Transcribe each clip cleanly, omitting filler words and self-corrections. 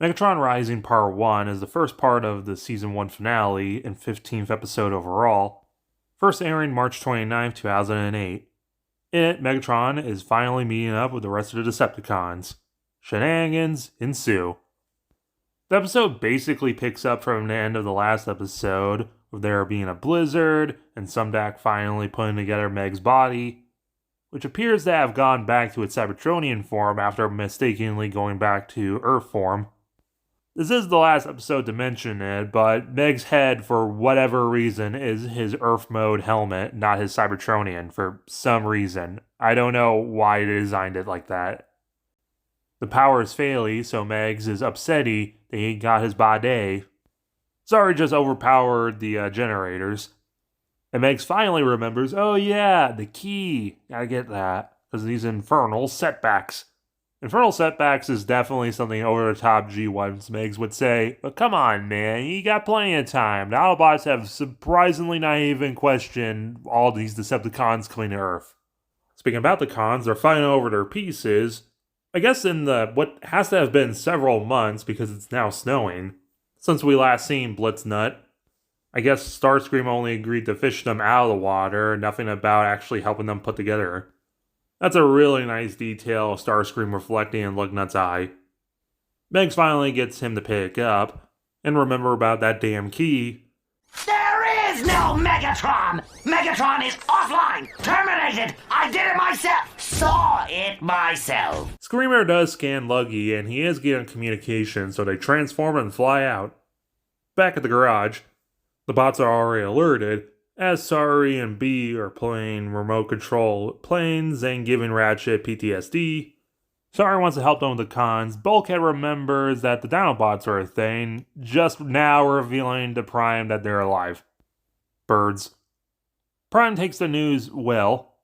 Megatron Rising Part 1 is the first part of the Season 1 finale and 15th episode overall, first airing March 29, 2008. In it, Megatron is finally meeting up with the rest of the Decepticons. Shenanigans ensue. The episode basically picks up from the end of the last episode, with there being a blizzard, and Sumdac finally putting together Meg's body, which appears to have gone back to its Cybertronian form after mistakenly going back to Earth form. This is the last episode to mention it, but Meg's head, for whatever reason, is his Earth mode helmet, not his Cybertronian, for some reason. I don't know why they designed it like that. The power is failing, so Meg's is upsetty that he got his body. Sorry, just overpowered the generators. And Meg's finally remembers, oh yeah, the key. Gotta get that, because of these infernal setbacks. Infernal setbacks is definitely something over-the-top G1s, Meggs would say, but come on, man, you got plenty of time. The Autobots have surprisingly not even questioned all these Decepticons coming to Earth. Speaking about the cons, they're fighting over their pieces. I guess in what has to have been several months, because it's now snowing, since we last seen Blitznut. I guess Starscream only agreed to fish them out of the water, nothing about actually helping them put together. That's a really nice detail of Starscream reflecting in Lugnut's eye. Meggs finally gets him to pick up, and remember about that damn key. There is no Megatron! Megatron is offline! Terminated! I did it myself! Saw it myself! Screamer does scan Luggy, and he is getting communication, so they transform and fly out. Back at the garage, the bots are already alerted, as Sari and B are playing remote control planes and giving Ratchet PTSD. Sari wants to help them with the cons. Bulkhead remembers that the Dinobots are a thing, just now revealing to Prime that they're alive. Birds. Prime takes the news well.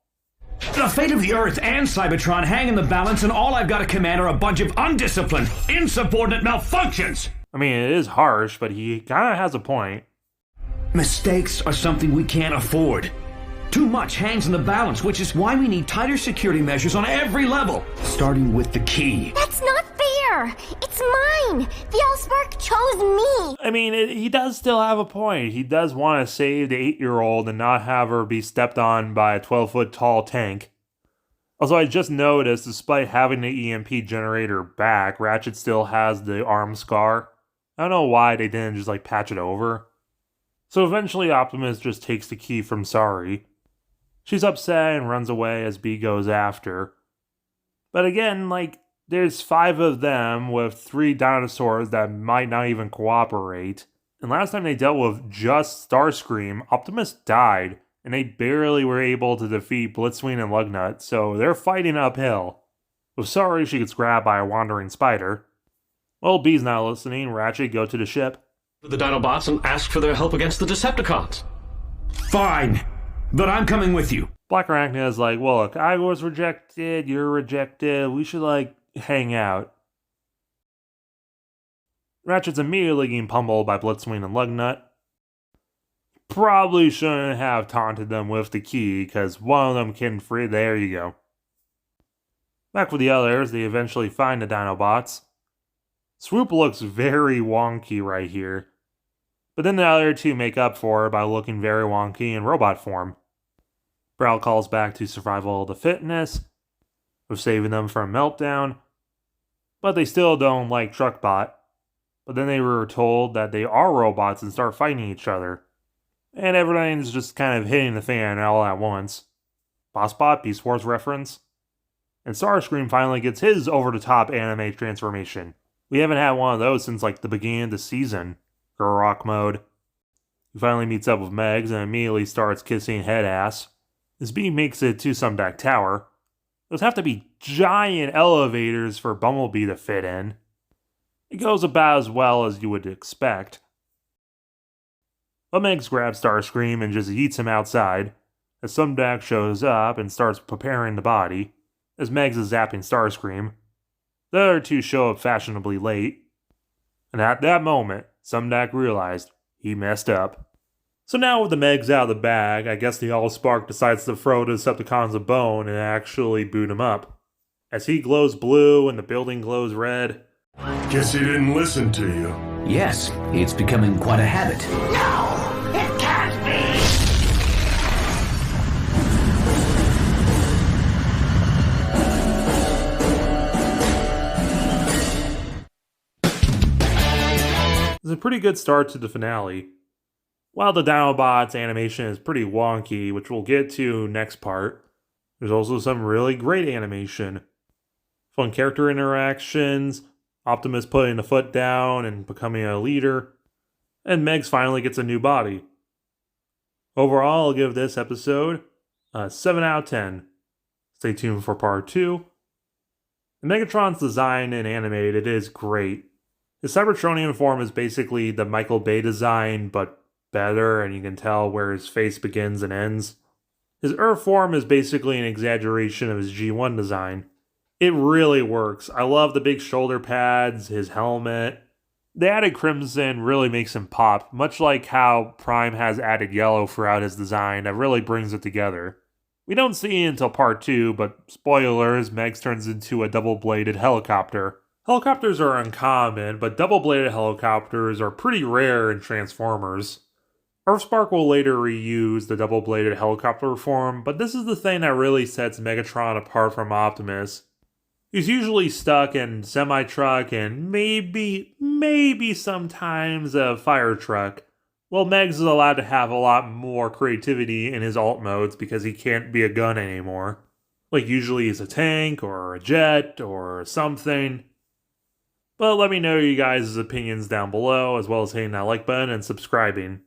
The fate of the Earth and Cybertron hang in the balance, and all I've got to command are a bunch of undisciplined, insubordinate malfunctions! I mean, it is harsh, but he kinda has a point. Mistakes are something we can't afford. Too much hangs in the balance, which is why we need tighter security measures on every level, starting with the key. That's not fair! It's mine! The Allspark chose me! I mean, he does still have a point. He does want to save the 8-year-old and not have her be stepped on by a 12-foot tall tank. Also, I just noticed, despite having the EMP generator back, Ratchet still has the arm scar. I don't know why they didn't just, patch it over. So eventually Optimus just takes the key from Sari. She's upset and runs away as B goes after. But again, there's 5 of them with 3 dinosaurs that might not even cooperate. And last time they dealt with just Starscream, Optimus died, and they barely were able to defeat Blitzwing and Lugnut, so they're fighting uphill. With Sari, she gets grabbed by a wandering spider. Well, B's not listening. Ratchet go to the ship. The Dinobots and ask for their help against the Decepticons. Fine, but I'm coming with you. Black Arachnia is like, well, look, I was rejected, you're rejected, we should, hang out. Ratchet's immediately getting pummeled by Blitzwing and Lugnut. Probably shouldn't have taunted them with the key, because one of them can free. There you go. Back with the others, they eventually find the Dinobots. Swoop looks very wonky right here. But then the other 2 make up for it by looking very wonky in robot form. Prowl calls back to survival of the fitness, with saving them from a meltdown. But they still don't like Truckbot. But then they were told that they are robots and start fighting each other. And everything's just kind of hitting the fan all at once. Bossbot, Beast Wars reference. And Starscream finally gets his over-the-top anime transformation. We haven't had one of those since the beginning of the season. Girl Rock mode. He finally meets up with Meggs and immediately starts kissing head ass. As B makes it to Sumdac Tower. Those have to be giant elevators for Bumblebee to fit in. It goes about as well as you would expect. But Meggs grabs Starscream and just yeets him outside, as Sumdac shows up and starts preparing the body, as Meggs is zapping Starscream. The other 2 show up fashionably late. And at that moment, Sumdac realized he messed up. So now with the Meggs out of the bag, I guess the Allspark decides to throw the Decepticons a bone and actually boot him up. As he glows blue and the building glows red, Guess he didn't listen to you. Yes, it's becoming quite a habit. No! It can't be! It's a pretty good start to the finale. While the Dinobots animation is pretty wonky, which we'll get to next part, there's also some really great animation. Fun character interactions, Optimus putting the foot down and becoming a leader, and Megs finally gets a new body. Overall, I'll give this episode a 7 out of 10. Stay tuned for part 2. Megatron's design and animated is great. His Cybertronian form is basically the Michael Bay design, but better, and you can tell where his face begins and ends. His Earth form is basically an exaggeration of his G1 design. It really works. I love the big shoulder pads, his helmet. The added crimson really makes him pop, much like how Prime has added yellow throughout his design. That really brings it together. We don't see it until part 2, but spoilers, Megs turns into a double-bladed helicopter. Helicopters are uncommon, but double-bladed helicopters are pretty rare in Transformers. Earthspark will later reuse the double-bladed helicopter form, but this is the thing that really sets Megatron apart from Optimus. He's usually stuck in semi-truck and maybe sometimes a fire truck. Well, Megs is allowed to have a lot more creativity in his alt modes because he can't be a gun anymore. Like usually he's a tank or a jet or something. But let me know you guys' opinions down below, as well as hitting that like button and subscribing.